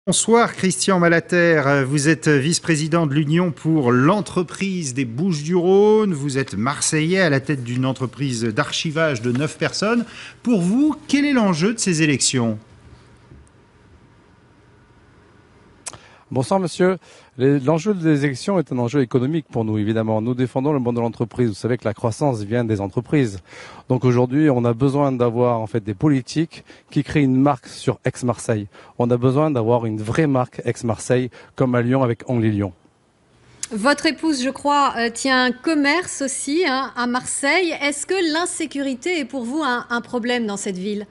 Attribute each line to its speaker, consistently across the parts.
Speaker 1: Bonsoir Christian Malater, vous êtes vice-président de l'Union pour l'entreprise des Bouches-du-Rhône, vous êtes Marseillais à la tête d'une entreprise d'archivage de 9 personnes. Pour vous, quel est l'enjeu de ces élections ?
Speaker 2: Bonsoir monsieur. L'enjeu des élections est un enjeu économique pour nous, évidemment. Nous défendons le monde de l'entreprise. Vous savez que la croissance vient des entreprises. Donc aujourd'hui, on a besoin d'avoir en fait des politiques qui créent une marque sur Aix-Marseille. On a besoin d'avoir une vraie marque Aix-Marseille, comme à Lyon avec Only Lyon.
Speaker 3: Votre épouse, je crois, tient un commerce aussi à Marseille. Est-ce que l'insécurité est pour vous un problème dans cette ville ?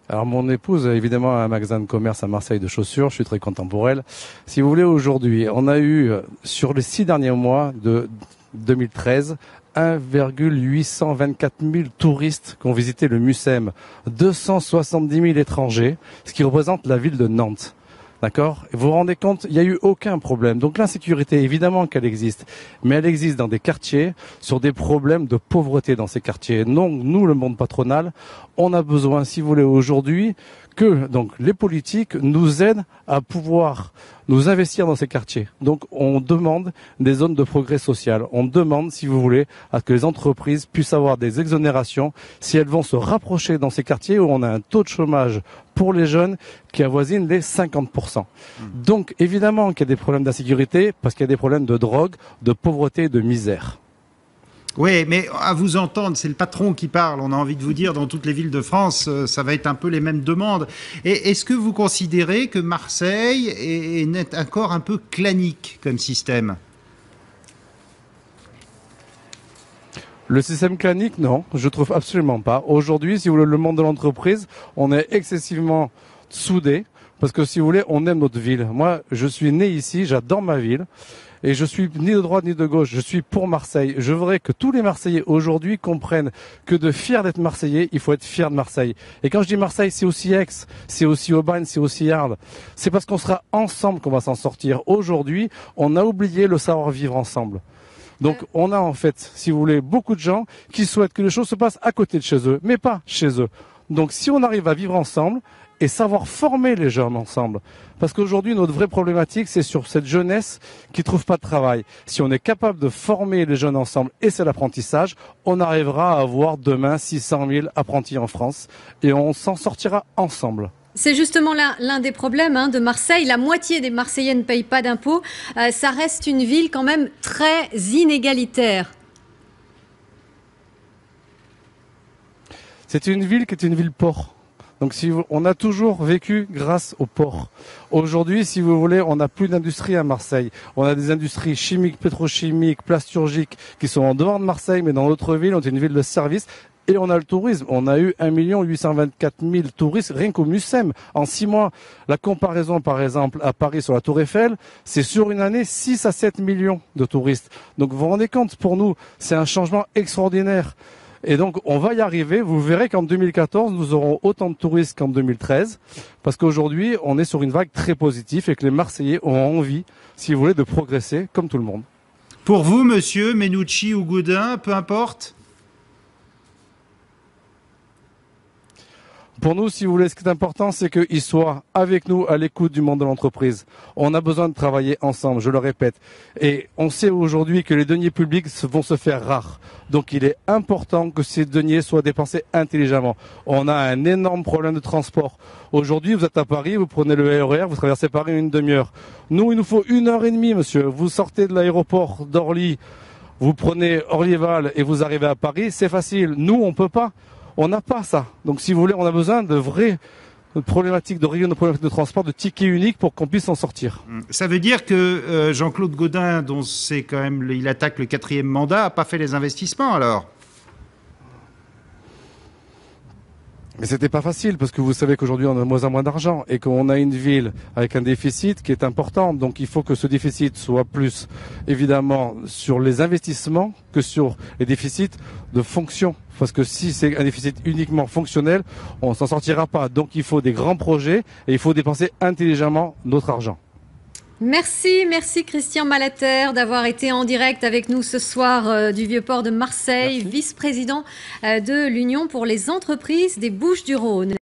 Speaker 2: Alors mon épouse a évidemment un magasin de commerce à Marseille de chaussures, je suis très content pour elle. Si vous voulez, aujourd'hui, on a eu sur les 6 derniers mois de 2013 1,824 000 touristes qui ont visité le Mucem, 270 000 étrangers, ce qui représente la ville de Nantes. D'accord ? Vous vous rendez compte, il n'y a eu aucun problème. Donc l'insécurité, évidemment qu'elle existe, mais elle existe dans des quartiers, sur des problèmes de pauvreté dans ces quartiers. Donc nous, le monde patronal, on a besoin, si vous voulez, aujourd'hui, que donc les politiques nous aident à pouvoir nous investir dans ces quartiers. Donc on demande des zones de progrès social. On demande, si vous voulez, à ce que les entreprises puissent avoir des exonérations si elles vont se rapprocher dans ces quartiers où on a un taux de chômage pour les jeunes qui avoisine les 50%. Donc évidemment qu'il y a des problèmes d'insécurité parce qu'il y a des problèmes de drogue, de pauvreté et de misère.
Speaker 1: Oui, mais à vous entendre, c'est le patron qui parle. On a envie de vous dire, dans toutes les villes de France, ça va être un peu les mêmes demandes. Et est-ce que vous considérez que Marseille est encore un peu clanique comme système ?
Speaker 2: Le système clanique, non, je trouve absolument pas. Aujourd'hui, si vous voulez, le monde de l'entreprise, on est excessivement soudés parce que si vous voulez, on aime notre ville. Moi, je suis né ici, j'adore ma ville. Et je suis ni de droite ni de gauche, je suis pour Marseille. Je voudrais que tous les Marseillais aujourd'hui comprennent que de fier d'être Marseillais, il faut être fier de Marseille. Et quand je dis Marseille, c'est aussi Aix, c'est aussi Aubagne, c'est aussi Arles. C'est parce qu'on sera ensemble qu'on va s'en sortir. Aujourd'hui, on a oublié le savoir-vivre ensemble. Donc on a en fait, si vous voulez, beaucoup de gens qui souhaitent que les choses se passent à côté de chez eux, mais pas chez eux. Donc si on arrive à vivre ensemble et savoir former les jeunes ensemble, parce qu'aujourd'hui notre vraie problématique c'est sur cette jeunesse qui trouve pas de travail. Si on est capable de former les jeunes ensemble, et c'est l'apprentissage, on arrivera à avoir demain 600 000 apprentis en France et on s'en sortira ensemble.
Speaker 3: C'est justement l'un des problèmes de Marseille. La moitié des Marseillais ne payent pas d'impôts. Ça reste une ville quand même très inégalitaire.
Speaker 2: C'est une ville qui est une ville-port. Donc on a toujours vécu grâce au port. Aujourd'hui, si vous voulez, on n'a plus d'industrie à Marseille. On a des industries chimiques, pétrochimiques, plasturgiques qui sont en dehors de Marseille, mais dans notre ville, on est une ville de service. Et on a le tourisme. On a eu 1 824 000 touristes rien qu'au Mucem. En 6 mois, la comparaison, par exemple, à Paris sur la Tour Eiffel, c'est sur une année 6 à 7 millions de touristes. Donc vous vous rendez compte, pour nous, c'est un changement extraordinaire. Et donc, on va y arriver. Vous verrez qu'en 2014, nous aurons autant de touristes qu'en 2013. Parce qu'aujourd'hui, on est sur une vague très positive et que les Marseillais ont envie, si vous voulez, de progresser comme tout le monde.
Speaker 1: Pour vous, monsieur Menucci ou Gaudin, peu importe ?
Speaker 2: Pour nous, si vous voulez, ce qui est important, c'est qu'ils soient avec nous à l'écoute du monde de l'entreprise. On a besoin de travailler ensemble, je le répète. Et on sait aujourd'hui que les deniers publics vont se faire rares. Donc il est important que ces deniers soient dépensés intelligemment. On a un énorme problème de transport. Aujourd'hui, vous êtes à Paris, vous prenez le RER, vous traversez Paris en une demi-heure. Nous, il nous faut 1h30, monsieur. Vous sortez de l'aéroport d'Orly, vous prenez Orlyval et vous arrivez à Paris, c'est facile. Nous, on peut pas. On n'a pas ça. Donc si vous voulez, on a besoin de vraies problématiques de région, de problématiques de transport, de tickets uniques pour qu'on puisse s'en sortir.
Speaker 1: Ça veut dire que Jean-Claude Gaudin, dont c'est quand même, il attaque le 4e mandat, n'a pas fait les investissements alors ?
Speaker 2: Mais c'était pas facile parce que vous savez qu'aujourd'hui on a de moins en moins d'argent et qu'on a une ville avec un déficit qui est important. Donc il faut que ce déficit soit plus évidemment sur les investissements que sur les déficits de fonction. Parce que si c'est un déficit uniquement fonctionnel, on s'en sortira pas. Donc il faut des grands projets et il faut dépenser intelligemment notre argent.
Speaker 3: Merci Christian Malater d'avoir été en direct avec nous ce soir du Vieux-Port de Marseille, vice-président de l'Union pour les entreprises des Bouches-du-Rhône.